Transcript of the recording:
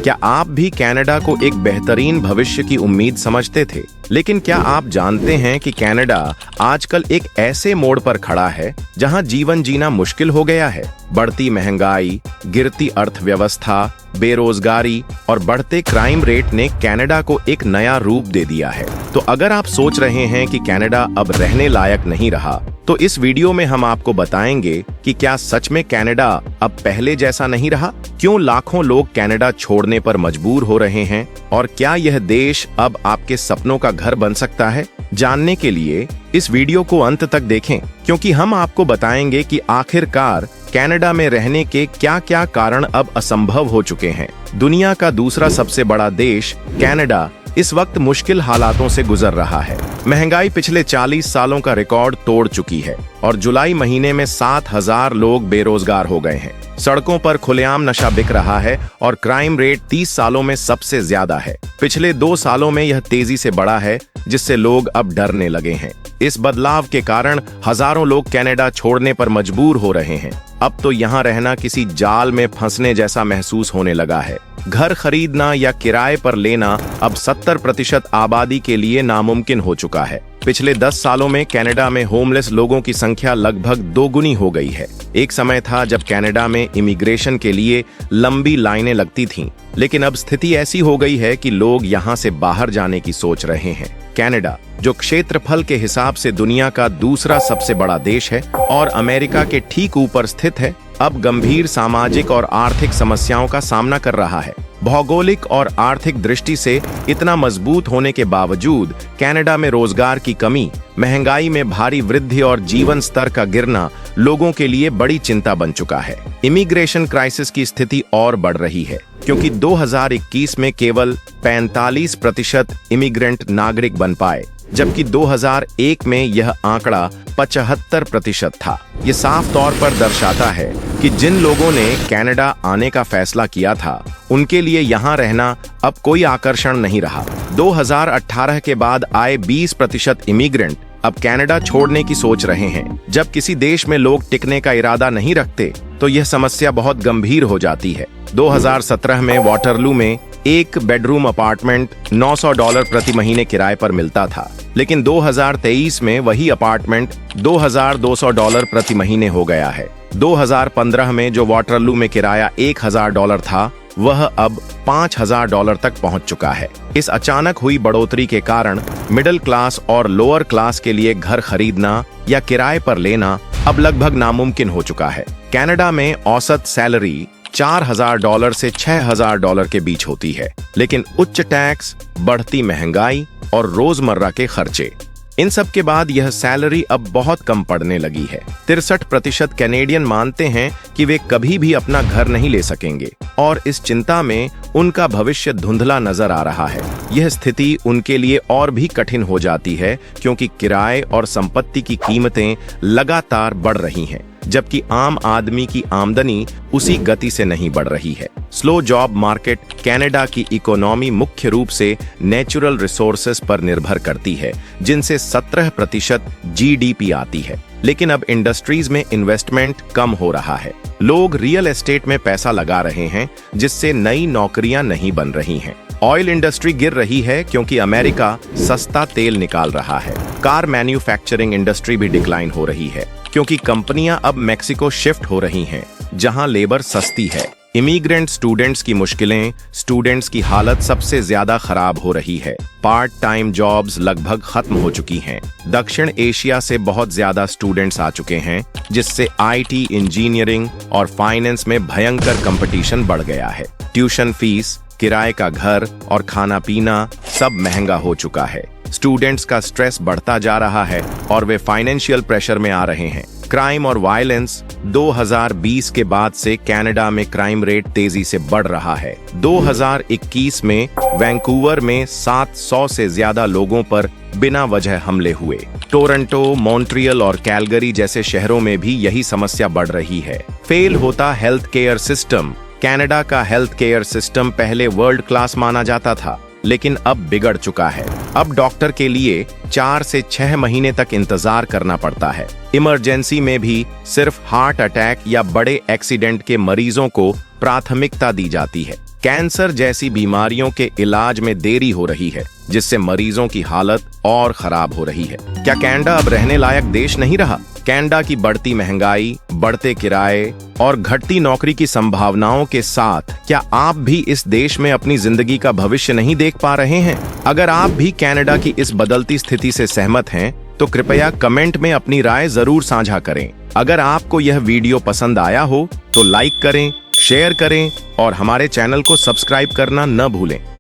क्या आप भी कनाडा को एक बेहतरीन भविष्य की उम्मीद समझते थे? लेकिन क्या आप जानते हैं कि कनाडा आजकल एक ऐसे मोड़ पर खड़ा है जहां जीवन जीना मुश्किल हो गया है? बढ़ती महंगाई, गिरती अर्थव्यवस्था, बेरोजगारी और बढ़ते क्राइम रेट ने कनाडा को एक नया रूप दे दिया है। तो अगर आप सोच रहे हैं कि कनाडा अब रहने लायक नहीं रहा, तो इस वीडियो में हम आपको बताएंगे कि क्या सच में कनाडा अब पहले जैसा नहीं रहा, क्यों लाखों लोग कनाडा छोड़ने पर मजबूर हो रहे हैं और क्या यह देश अब आपके सपनों का घर बन सकता है। जानने के लिए इस वीडियो को अंत तक देखें, क्योंकि हम आपको बताएंगे कि आखिरकार कनाडा में रहने के क्या क्या कारण अब असंभव हो चुके हैं। दुनिया का दूसरा सबसे बड़ा देश कनाडा इस वक्त मुश्किल हालातों से गुजर रहा है। महंगाई पिछले 40 सालों का रिकॉर्ड तोड़ चुकी है और जुलाई महीने में 7,000 लोग बेरोजगार हो गए हैं। सड़कों पर खुलेआम नशा बिक रहा है और क्राइम रेट 30 सालों में सबसे ज्यादा है। पिछले 2 सालों में यह तेजी से बढ़ा है, जिससे लोग अब डरने लगे हैं। इस बदलाव के कारण हजारों लोग कनाडा छोड़ने पर मजबूर हो रहे हैं। अब तो यहाँ रहना किसी जाल में फंसने जैसा महसूस होने लगा है। घर खरीदना या किराए पर लेना अब 70% आबादी के लिए नामुमकिन हो चुका है। पिछले 10 सालों में कनाडा में होमलेस लोगों की संख्या लगभग 2 गुनी हो गई है। एक समय था जब कनाडा में इमिग्रेशन के लिए लंबी लाइनें लगती थीं, लेकिन अब स्थिति ऐसी हो गई है कि लोग यहाँ से बाहर जाने की सोच रहे हैं। कनाडा, जो क्षेत्रफल के हिसाब से दुनिया का दूसरा सबसे बड़ा देश है और अमेरिका के ठीक ऊपर स्थित है, अब गंभीर सामाजिक और आर्थिक समस्याओं का सामना कर रहा है। भौगोलिक और आर्थिक दृष्टि से इतना मजबूत होने के बावजूद कनाडा में रोजगार की कमी, महंगाई में भारी वृद्धि और जीवन स्तर का गिरना लोगों के लिए बड़ी चिंता बन चुका है। इमिग्रेशन क्राइसिस की स्थिति और बढ़ रही है, क्योंकि 2021 में केवल 45% इमिग्रेंट नागरिक बन पाए, जबकि 2001 में यह आंकड़ा 75% था। ये साफ तौर पर दर्शाता है कि जिन लोगों ने कनाडा आने का फैसला किया था, उनके लिए यहाँ रहना अब कोई आकर्षण नहीं रहा। 2018 के बाद आए 20% इमिग्रेंट अब कनाडा छोड़ने की सोच रहे हैं। जब किसी देश में लोग टिकने का इरादा नहीं रखते, तो यह समस्या बहुत गंभीर हो जाती है। 2017 में वाटरलू में एक बेडरूम अपार्टमेंट $900 प्रति महीने किराए पर मिलता था, लेकिन 2023 में वही अपार्टमेंट $2,200 प्रति महीने हो गया है। 2015 में जो वाटरलू में किराया $1,000 था, वह अब $5,000 तक पहुंच चुका है। इस अचानक हुई बढ़ोतरी के कारण मिडिल क्लास और लोअर क्लास के लिए घर खरीदना या किराए पर लेना अब लगभग नामुमकिन हो चुका है। कनाडा में औसत सैलरी $4,000 से $6,000 के बीच होती है, लेकिन उच्च टैक्स, बढ़ती महंगाई और रोजमर्रा के खर्चे, इन सब के बाद यह सैलरी अब बहुत कम पड़ने लगी है। 63% कैनेडियन मानते हैं कि वे कभी भी अपना घर नहीं ले सकेंगे और इस चिंता में उनका भविष्य धुंधला नजर आ रहा है। यह स्थिति उनके लिए और भी कठिन हो जाती है, क्योंकि किराए और संपत्ति की कीमतें लगातार बढ़ रही हैं, जबकि आम आदमी की आमदनी उसी गति से नहीं बढ़ रही है। स्लो जॉब मार्केट, कनाडा की इकोनॉमी मुख्य रूप से नेचुरल रिसोर्सेज पर निर्भर करती है, जिनसे 17% जीडीपी आती है। लेकिन अब इंडस्ट्रीज में इन्वेस्टमेंट कम हो रहा है। लोग रियल एस्टेट में पैसा लगा रहे हैं, जिससे नई नौकरियां नहीं बन रही हैं। ऑयल इंडस्ट्री गिर रही है क्योंकि अमेरिका सस्ता तेल निकाल रहा है। कार मैन्युफैक्चरिंग इंडस्ट्री भी डिक्लाइन हो रही है, क्योंकि कंपनियां अब मेक्सिको शिफ्ट हो रही हैं, जहां लेबर सस्ती है। इमिग्रेंट स्टूडेंट्स की मुश्किलें, स्टूडेंट्स की हालत सबसे ज्यादा खराब हो रही है। पार्ट टाइम जॉब्स लगभग खत्म हो चुकी हैं। दक्षिण एशिया से बहुत ज्यादा स्टूडेंट्स आ चुके हैं, जिससे आईटी, इंजीनियरिंग और फाइनेंस में भयंकर कंपटीशन बढ़ गया है। ट्यूशन फीस, किराए का घर और खाना पीना सब महंगा हो चुका है। स्टूडेंट्स का स्ट्रेस बढ़ता जा रहा है और वे फाइनेंशियल प्रेशर में आ रहे हैं। क्राइम और वायलेंस, 2020 के बाद से कनाडा में क्राइम रेट तेजी से बढ़ रहा है। 2021 में वैंकूवर में 700 से ज्यादा लोगों पर बिना वजह हमले हुए। टोरंटो, मॉन्ट्रियल और कैलगरी जैसे शहरों में भी यही समस्या बढ़ रही है। फेल होता हेल्थ केयर सिस्टम। कनाडा का हेल्थ केयर सिस्टम पहले वर्ल्ड क्लास माना जाता था, लेकिन अब बिगड़ चुका है। अब डॉक्टर के लिए 4 से 6 महीने तक इंतजार करना पड़ता है। इमरजेंसी में भी सिर्फ हार्ट अटैक या बड़े एक्सीडेंट के मरीजों को प्राथमिकता दी जाती है। कैंसर जैसी बीमारियों के इलाज में देरी हो रही है, जिससे मरीजों की हालत और खराब हो रही है। क्या कनाडा अब रहने लायक देश नहीं रहा? कनाडा की बढ़ती महंगाई, बढ़ते किराए और घटती नौकरी की संभावनाओं के साथ क्या आप भी इस देश में अपनी जिंदगी का भविष्य नहीं देख पा रहे हैं? अगर आप भी कनाडा की इस बदलती स्थिति से सहमत हैं, तो कृपया कमेंट में अपनी राय जरूर साझा करें। अगर आपको यह वीडियो पसंद आया हो तो लाइक करें, शेयर करें और हमारे चैनल को सब्सक्राइब करना न भूलें।